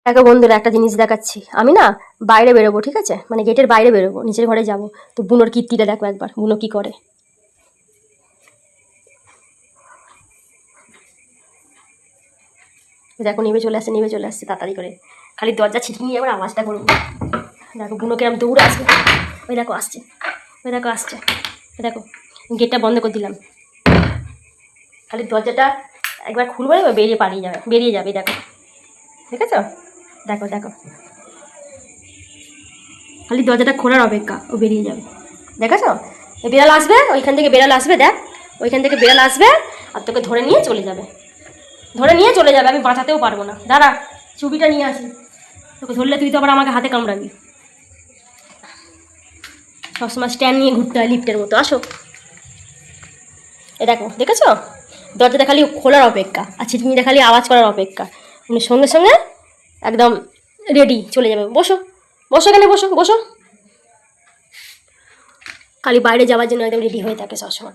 দেখো বন্ধুরা, একটা জিনিস দেখাচ্ছি। আমি না বাইরে বেরোবো, ঠিক আছে, মানে গেটের বাইরে বেরোবো, নিচের ঘরে যাব। তো বুনোর কীর্তিটা দেখো একবার, বুনো কি করে। দেখো নিভে চলে আসছে তাড়াতাড়ি করে। খালি দরজা ছিটকে নিয়ে আবার আওয়াজটা করবো। দেখো বুনো কেরম দৌড়ে আসবে। ওই দেখো আসছে, ওই দেখো আসছে, ওই দেখো। গেটটা বন্ধ করে দিলাম। খালি দরজাটা একবার খুলবো, বেরিয়ে যাবে দেখো, দেখেছো? দেখো দেখো, খালি দরজাটা খোলার অপেক্ষা, ও বেরিয়ে যাবে। দেখেছো? বিড়াল আসবে, ওইখান থেকে বিড়াল আসবে, দেখ ওইখান থেকে বিড়াল আসবে আর তোকে ধরে নিয়ে চলে যাবে। আমি বাঁচাতেও পারবো না। দাঁড়া, চুবিটা নিয়ে আসি। তোকে ধরলে তুই তো আবার আমাকে হাতে কামড়াবি। সবসময় স্ট্যান্ড নিয়ে ঘুরতে হয় লিফটের মতো। আসো, এ দেখো, দেখেছো? দরজাটা খালি খোলার অপেক্ষা আর ছিটকিনিটা খালি আওয়াজ করার অপেক্ষা। মানে সঙ্গে সঙ্গে একদম রেডি চলে যাবে। বসো, বসো এখানে, বসো বসো। খালি বাইরে যাওয়ার জন্য একদম রেডি হয়ে থাকে সবসময়।